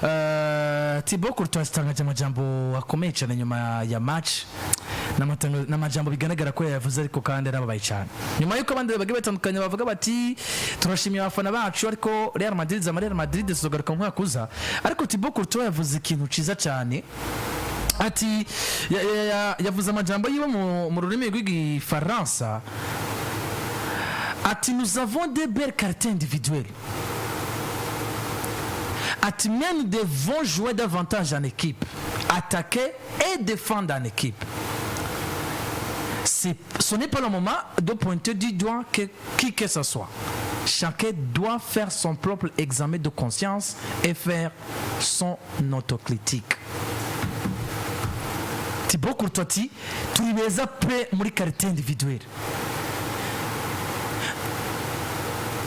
Thibaut Courtois atangaje amajambo akomeye cyane nyuma ya match n'amajambo bigaragara ko yavuze ariko kandi arababaye cyane nyuma yuko abandi bagiye batandukanye bavuga bati turashimiye abafana bacu ariko Real Madrid zizogaruka mu mwaka uza ariko Thibaut Courtois yavuze ikintu ciza cyane ati yavuze amajambo yiwe mu rurimi rw'igifaransa ati nous avons des belles qualités individuelles ati mais nous devons jouer davantage en équipe attaquer et défendre en équipe. Ce n'est pas le moment de pointer du doigt qui que ce soit. Chacun doit faire son propre examen de conscience et faire son autocritique. Thibaut Courtois turi beza pe muri qualité individuelle.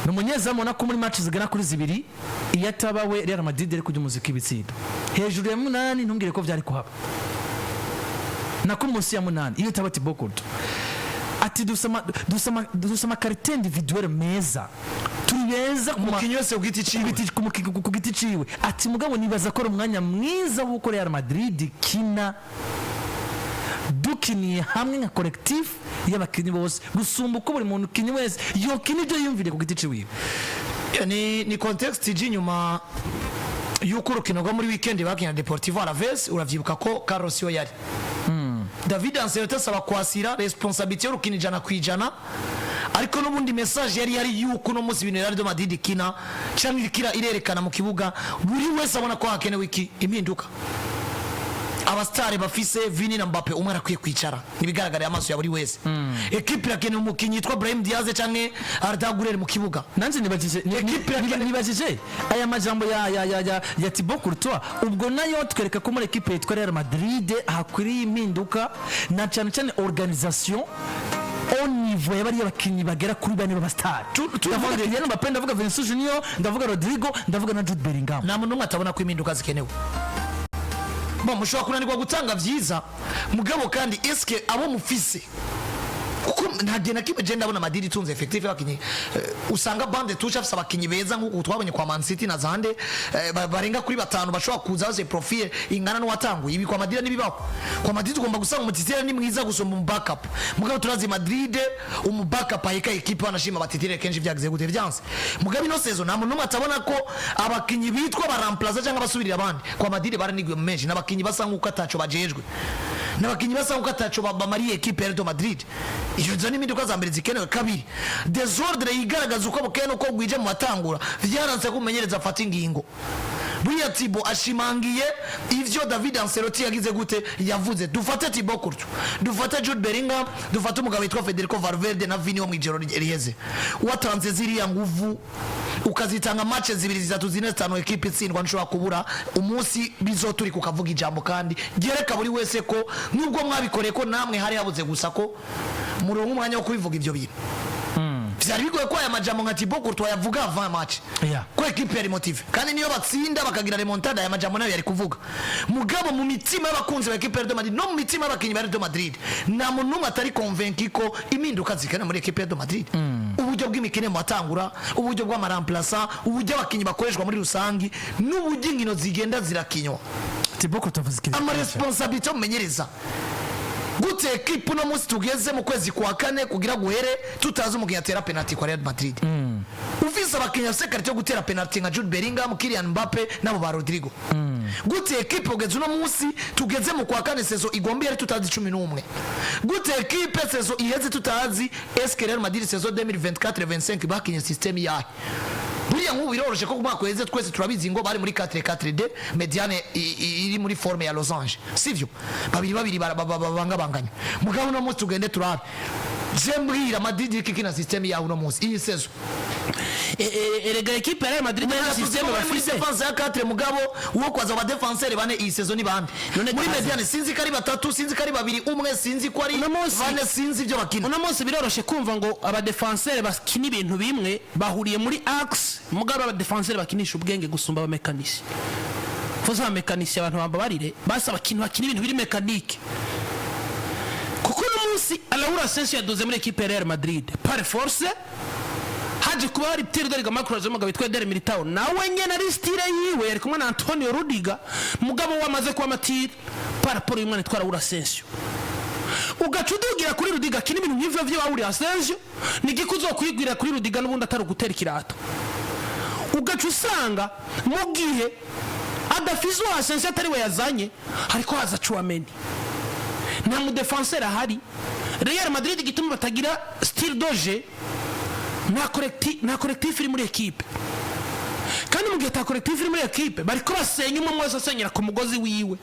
Numunyezamu nako muri match zigana kuri zibiri iyatabawe Real Madrid ari kujya umuziki ibitsindo. Hejuru ya 8 ntumbwire ko byari kuhaba. Nako munsi ya 8 iyo taba Thibaut Courtois. Ati dusama qualité individuelle meza. Tubeza umukinyi wese ku giti ciwe. Ati mugabo nibaza ko umwanya mwiza wo ko Real Madrid kina dukiniye hamwe nka collectif y'abakinyi bose gusumba uko buri muntu kinyi wese yokini byo yumvire ku giti ciwe. Ni context inyuma yuko urukino rwo muri weekend bakina Deportivo Alaves uravyibuka ko Carlos yo yari David Ancelotti asaba kwasira responsabilité y'urukino ijana kwijana ariko n'ubundi message yari yuko no munsi bintu Real Madrid kina cyangwa kira irerekana mu kibuga buri wese abona ko hakenewe iki impinduka abastare bafise Vini na Mbappe umwe arakwiye kwicara nibigaragara amaso ya buri wese equipe yakene umukinyi yitwa Brahim Diaz canke Arda Güler mu kibuga nanze nibajije aya majambo ya Thibaut Courtois ubwo nayo twereka ko muri equipe yitwa Real Madrid hakuri impinduka na cyane cyane organisation au niveau y'abari abakinyi bagera kuri bane b'abastare tuvuga Kylian Mbappe ndavuga Vinicius Junior ndavuga Rodrigo ndavuga na Jude Bellingham nta muntu atabona ko impinduka zikenewe. Bon mushobora kunanirwa gutanga vyiza mugabo kandi eske abo mufise kuko ntagena kibe je ndabona Madrid itunze effective y'abakinyi usanga bande touche afisa abakinyi beza nkuko twabonye kwa Man City na zande barenga kuri batanu bashobora kuza bose profile ingana n'uwatanguye ibi kwa Madrid nibibaho kwa Madrid ugomba gusanga umutitira ni mwiza gusoma mu backup mugabo turazi Madrid backup ayika equipe banashima batitire kenshi vyagize gute vyanse mugabo ino saison nta muntu atabona ko abakinyi bitwa baramplaza cyangwa basubirira abandi kwa Madrid baranigwe mu menshi n'abakinyi basa nkuko ataco bajejwe n'abakinyi basa nkuko ataco bamariye equipe ya Real Madrid iyo zani impinduka za mbere zikenewe kabiri desordre yigaragaza uko bukene uko gwije mu matangura vyaranze kumenyereza afata ingingo Buya Thibaut ashimangiye ivyo David Ancelotti yagize gute yavuze dufate Thibaut Courtois dufate Jude Bellingham dufate umugabo witwa Federico Valverde na Vini wo mwijero riheze watanze ziriya nguvu ukazitanga match zibiri zitatu zine zitanu equipe itsindwa nshobora kubura umunsi bizoturi kukavuga ijambo kandi gereka buri wese ko nubwo mwabikoreye ko namwe hari habuze gusa ko muri umwanya wo kubivuga ivyo bintu vyari bigoye ko aya majambo nka Thibaut Courtois yavuga avant match ko equipe yari motive kandi niyo batsinda bakagira remontada aya majambo nayo yari kuvuga mugabo mu mitima y'abakunzi ba equipe ya Madrid no mu mitima y'abakinyi ba Real Madrid na muntu atari convaincu ko impinduka zikana muri equipe ya Madrid uburyo bw'imikine mu matangura uburyo bw'amaramplaçant uburyo abakinyi bakoreshwa muri rusangi n'uburyo inkino zigenda zirakinywa Thibaut Courtois ama responsabilité umenyereza gute equipe no musi tugeze mu kwezi kwa kane kugira guhere tutazi umugiye atera penalty kwa Real Madrid ufise abakinya secretary yo gutera penalty nka Jude Bellingham Kylian Mbappe nabo ba Rodrigo gute equipe ugeze no musi tugeze mu kwa kane saison igombi yari tutazi 11 gute equipe saison iheze tutazi eske Real Madrid saison 2024-25 bakinya system yahe buriya nk'ubu biroroshe ko kumwaka weze twese turabizi ngo bari muri 4-4-2 mediane iri muri forme ya losange sivyo babiri bangabanganya mugabo no munsi tugende turabe jembwira Madrid kikina system ya uno munsi iyi saison erega equipe ya Real Madrid na system bafise defense ya 4 mugabo uwo kwaza ba defenseur bane iyi saison ni bande muri mediane sinzi kari batatu sinzi kari babiri umwe sinzi ko ari bane sinzi byo bakina uno munsi biroroshe kumva ngo aba defenseur bakina ibintu bimwe bahuriye muri axe mugabo aba defenseur bakinisha ubwenge gusumba aba mekanisye foza aba mekanisye abantu bambabarire basa bakina ibintu biri mécanique kuko no munsi Alaura Asensio yadoze muri equipe ya Real Madrid par force haje kuba hari tiro dore gamakuru zo mugabo witwa Eder Militao nawe nyene ari style yiwe yari kumwe na Antonio Rudiger mugabo wamaze kuba matire paraporo y'umwana twara Urasensio ugacudugira kuri Rudiger kini ibintu nk'ivyo vyo wawuri Asensio nigikuzo kwigwira kuri Rudiger n'ubundi atari gutera ikirato ugacusanga mu gihe adafizo Asensio atari we yazanye hariko haza Chouameni nta mu defenseur ahari Real Madrid gituma batagira style doje na collectif iri muri equipe kandi mu gihe ta collectif iri muri equipe bariko basenya umwe wese asenyera ku mugozi wiwe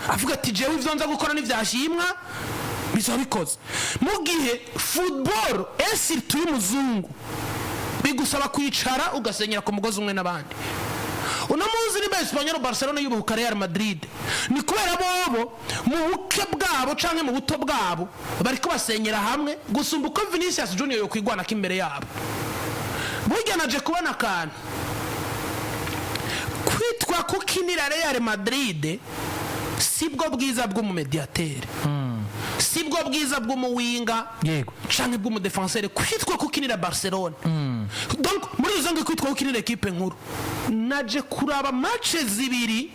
avuga ati jewe ivyo nza gukora n'ivyashimwa bizabikoze mu gihe football esi turi muzungu bigusaba kwicara ugasenyera ku mugozi umwe n'abandi uno muzi ni Espanyol Barcelona yubuka Real Madrid ni kubera bobo mu buke bwabo canke mu buto bwabo bariko basenyera hamwe gusumba uko Vinicius Junior yo kwigwana kimbere yabo burya naje kubona kana kwitwa kukinira Real Madrid sibwo bwiza bw'umumediateur sibwo bwiza bw'umuwinga yego canke bw'umudefenseur kwitwa kukinira Barcelona donc muri uzange kwitwa kukinira equipe nkuru naje kuraba match zibiri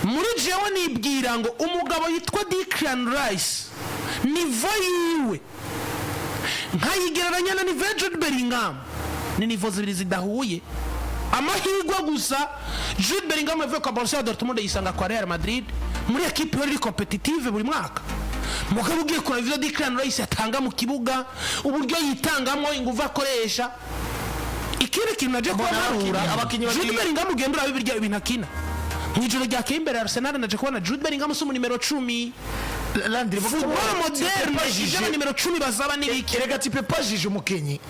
muri jewe nibwira ngo umugabo yitwa Declan Rice nivo yiwe nkayigereranya na nivo Jude Bellingham ni nivo zibiri zidahuye amahirwe gusa Jude Bellingham avuye kwa Borussia Dortmund yisanga kwa Real Madrid muri equipe yari competitive buri mwaka mugabo ugiye kuraba ivyo Declan Rice atanga mu kibuga uburyo yitangamwo inguvu akoresha ikindi kintu naje kubona abakinyi Jude Bellingham ugendera bibirya ibintu akina mwijoro rya Imbere Arsenal naje kubona Jude Bellingham sumu numero 10 Landry football moderne ijana numero 10 bazaba nibiki rega tipe pajije umukenyi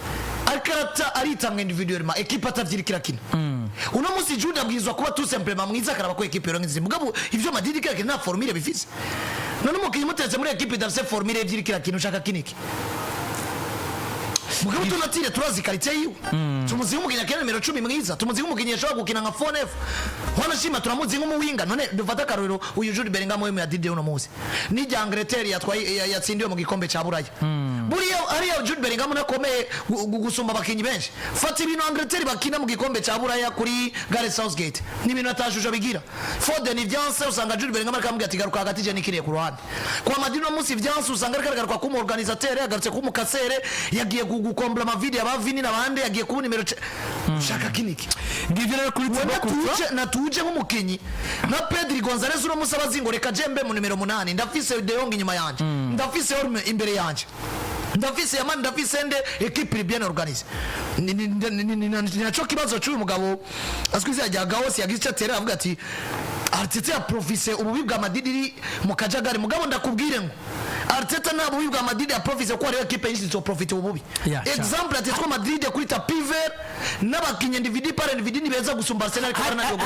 akarata aritanga individuellement equipe atavyirikira kina uno musi Jude abwizwa kuba tout simplement mwiza karaba ko equipe yo ngizi mugabo ivyo Madrid kake na formule bifise none umukenyi mutetse muri equipe dafise formule evyirikira kina ushaka kiniki mugabo tunatire turazi karite yiwe tumuzi umukinya kene numero 10 mwiza tumuzi umukinya ashobora gukina nka 4F hona shima turamuzi nk'umuwinga none dufata karorero uyu Jude Bellingham we mu Madrid uno muzi ni Angleterre yatsindiwe mu gikombe ca Buraya buriya ari Jude Bellingham nakomeye gusumba abakinyi benshi fata ibintu Angleterre bakina mu gikombe ca Buraya kuri Gareth Southgate ni ibintu atashusha bigira Foden ivyanse usanga Jude Bellingham akamubwira ati garuka hagati je nikiriye ku ruhande kwa Madrid no musi ivyanse usanga ariko ku organisateur yagarutse ku mukasere yagiye gukombla ama video abavini nabande yagiye ku numero shaka kiniki ngivyo rero kuri Courtois na tuje nk'umukinyi na Pedri Gonzalez uno musaba zingoreka jembe mu numero 8 ndafise De Jong inyuma yanje ndafise Orme imbere yanje ndafise Yaman ndafise nde equipe bien organisée ninacho kibazo cy'uyu mugabo aswize yajyaga hose yagize atera avuga ati Arteta ya profise ububi bwa Madrid mu kajagari mugabo ndakubwire ngo Arteta na ububi bwa Madrid ya profise ko ari equipe yinshi zo profite ububi exemple Atletico Madrid kuri tapiver n'abakinyi individu par individu ni beza gusumba Arsenal kandi nayo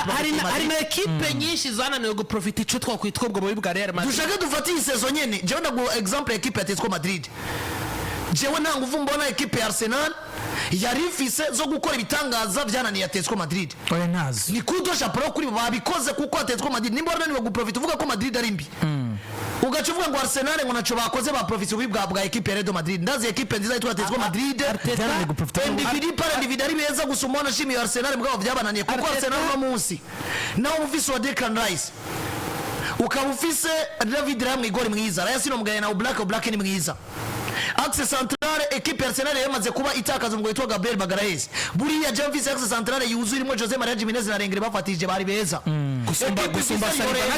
hari na equipe nyinshi zananiwe go profite ico twakwitwa ubwo bubi bwa Real Madrid dushaka dufati iyi saison nyene jewe ndago exemple equipe Atletico Madrid jewe nta nguvu mbona equipe ya Arsenal yari ifise zo gukora ibitangaza byananiye Atletico Madrid oya nazi ni kudo chapeau kuri babikoze kuko Atletico Madrid nimba rananiwe go profite uvuga ko Madrid ari mbi ugacuvuga ngo Arsenal ngo naco bakoze ba profite ubibwa bwa equipe ya Real Madrid ndazi equipe nziza yitwa Atletico Madrid individu par individu ari beza gusumona shimi ya Arsenal mugabo byabananiye kuko Arsenal no munsi nawo ufise wa Declan Rice ukabufise David Ram igori mwiza rayasino mugaya na Black ni mwiza axe centrale equipe Arsenal yamaze kuba itakaza umugabo yitwa Gabriel Magalhaes buriya Javis axe centrale yuzurimo Jose Maria Jimenez na Rengere bafatije bari beza gusumba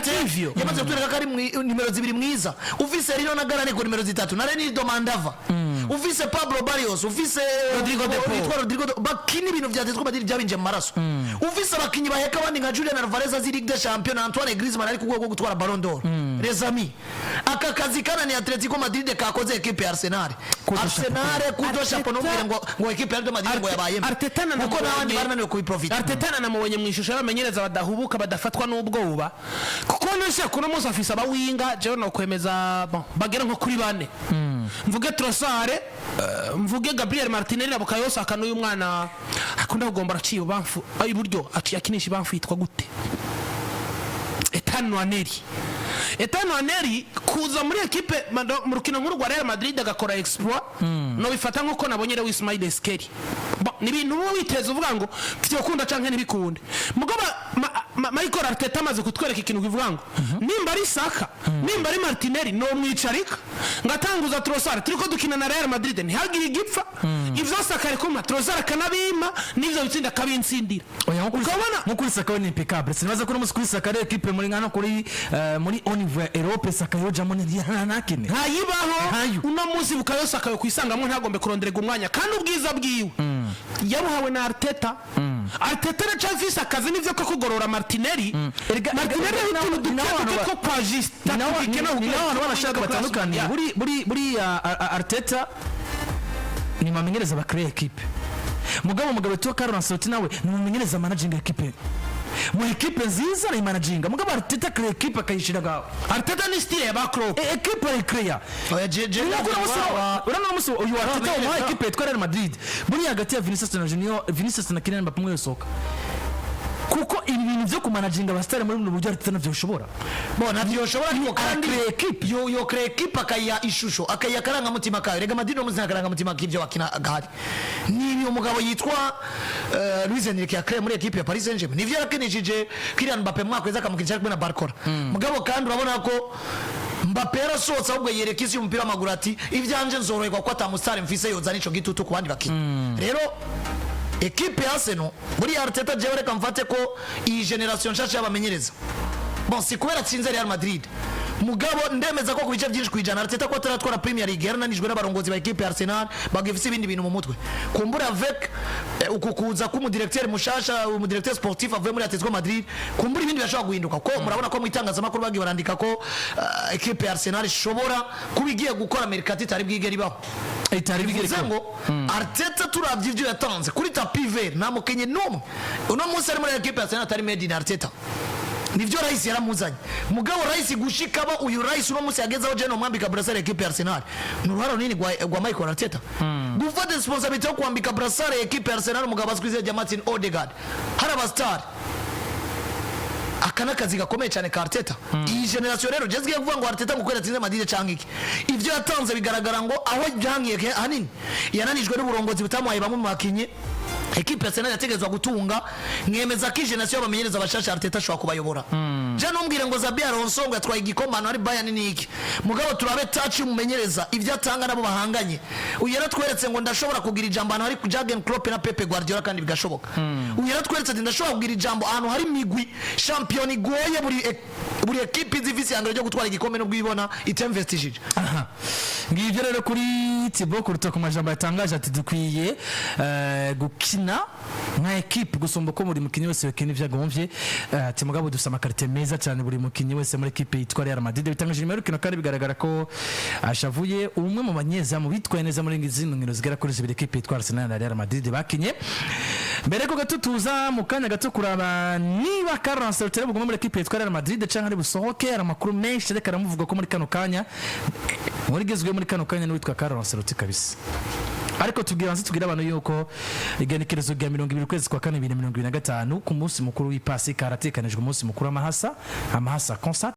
Salivio yamaze kutureka kari numero 2 mwiza ufise Rino na Garani ku numero 3 na Reni Domandava ufise Pablo Barrios ufise Rodrigo bakini ibintu vya Atletico Madrid byabinje mu maraso ufise abakinyi baheka abandi nka Julian Alvarez azi Ligue des Champions na Antoine Griezmann ari kugwa gutwara Ballon d'Or les amis aka kazi kana ni Atletico Madrid kakoze equipe ya Arsenal kudosha pono ngo equipe ya Madrid ngo yabayemo Arteta na uko nabandi barananiwe kubiprofita Arteta namubonye mu ishusho y'abamenyereza badahubuka badafatwa n'ubwoba kuko nese kuno muzi afisa abawinga jewe no kwemeza bagera nko kuri bane mvuge Trossard mvuge Gabriel Martinelli na Bukayo Saka n'uyu mwana akunda kugomba raciye bamfu iburyo aciye akinisha bamfu yitwa gute Ethan Nwaneri Etano Aneri kuza muri equipe mu rukino nkuru rwa Real Madrid agakora exploit no bifata nkuko nabonye Real Ismail Eskeri ni ibintu witeze uvuga ngo mfite ukunda canke ntibikunde mugaba Michael Arteta amaze kutwereka ikintu kivuga ngo nimba ari Saka nimba ari Martinelli no mwicarika ngatanguza Trossard turiko dukina na Real Madrid ntihagire igipfa ivyo Saka ariko Trossard kanabima nivyo bitsinda kabintsindira ukabona nko kuri Saka ni impeccable sinabaza ko umusukuri Saka ari equipe muri ngano kuri muri Univer Europe Saka yoja mu nakine hayibaho uno munsi bukayo Saka yo kwisangamwe ntagombe kuronderega umwanya kandi ubwiza bwiwe yabuhawe na Arteta Arteta na Chelsea akazi nivyo ko kugorora Martinelli ko pagista nawe barashaka batandukanye buri Arteta ni mamenyereza ba create equipe mugabo to Carlo Ancelotti nawe ni mamenyereza managing equipe mu equipe nziza na managing mugabo Arteta create equipe akayishira gaho Arteta ni style ya ba Klopp equipe ari create oya jeje urana muso uyu Arteta mu equipe yitwa Real Madrid buri hagati ya Vinicius na Kylian Mbappé mwe soka kuko ibintu byo kumanaginga abastari muri buryo Arteta navyo ushobora bona navyo ushobora niko kandi equipe yo create equipe akaya ishusho akaya karanga mutima kayo rega Madrid no muzina karanga mutima k'ivyo bakina gahari nibi umugabo yitwa Luis Enrique ya create muri equipe ya Paris Saint-Germain nivyo yakenejije Kylian Mbappé mwaka weza kamukinisha kumwe na Barcola mugabo kandi urabona ko Mbappé yarasotsa ahubwo yereka isi umupira w'amaguru ati ivyanje nzoroherwa ko atamustari mfise yoza nico gitutu ku bandi bakina rero equipe ya Arsenal muri Arteta jewe reka mfate ko iyi generation nshasha y'abamenyereza bon si kubera tsinze Real Madrid mugabo ndemeza ko kubice byinshi kwijana Arteta ko ataratwara Premier League yarananijwe n'abarongozi ba equipe ya Arsenal bagifise ibindi bintu mu mutwe kumbura avec ukukuza ku mu directeur mushasha mu directeur sportif avuye muri Atletico Madrid kumbura ibindi bashobora guhinduka ko murabona ko mu itangazamakuru bagi barandika ko equipe ya Arsenal ishobora kubigiye gukora mercato itari bwigeri baho itari bwigeri ngo Arteta turavye ivyo yatanze kuri tapi vert na mukenye numwe uno munsi ari muri equipe ya Arsenal atari made in Arteta nivyo rais yaramuzanye mugabo rais gushikaba uyu rais uno munsi yagezaho Jeno mwambika brassard equipe ya Arsenal nuruharo nini gwa Michael Arteta gufata responsibility yo kwambika brassard equipe ya Arsenal mugabo asquize ya Martin Odegaard haraba star akana kazi gakomeye cyane ka Arteta iyi generation rero jezgiye kuvuga ngo Arteta ngo kwera tsinze Madrid canke iki ivyo yatanze bigaragara ngo aho byangiye hanini yananijwe n'uburongozi butamuhaye bamwe mu bakinyi equipe ya Arsenal yategezwa gutunga mwemeza ko generation y'abamenyereza bashasha Arteta ashobora kubayobora je numbwire ngo Xabi Alonso ngo yatwaye igikomano ari Bayern niki mugabo turabe touch umumenyereza ivyo atanga nabo bahanganye uyera tweretse ngo ndashobora kugira ijambo hano hari Jurgen Klopp na Pep Guardiola kandi bigashoboka uyera tweretse ndashobora kugira ijambo hano hari migwi champion igoye buri equipe zivisi yangere ryo gutwara igikombe no bwibona itemvestishije ngivyo rero kuri Thibaut Courtois ku majambo yatangaje ati dukwiye gukina nka equipe gusumba ko muri mukinyi wese wekene vyagomvye ati mugabo dufite amakarite meza cyane buri mukinyi wese muri equipe yitwa Real Madrid bitangaje nyuma y'urukino kandi bigaragara ko ashavuye umwe mu banyezamu bitwaye neza muri ngizino nkino zigera kuri zibiri equipe yitwa Arsenal na Real Madrid bakinye mbere ko gatutuza mu kanya gato kuraba niba Carlo Ancelotti buguma muri equipe yitwa Real Madrid canke ari busohoke ari amakuru menshi reka ramuvuga ko muri kano kanya muri gezwe muri kano kanya n'uwitwa Carlo Ancelotti kabisa ariko tugira abantu yuko igenekerezo rya 20 kwezi kwa 4 2025 ku munsi mukuru w'ipasi karatekanijwe umunsi mukuru amahasa concert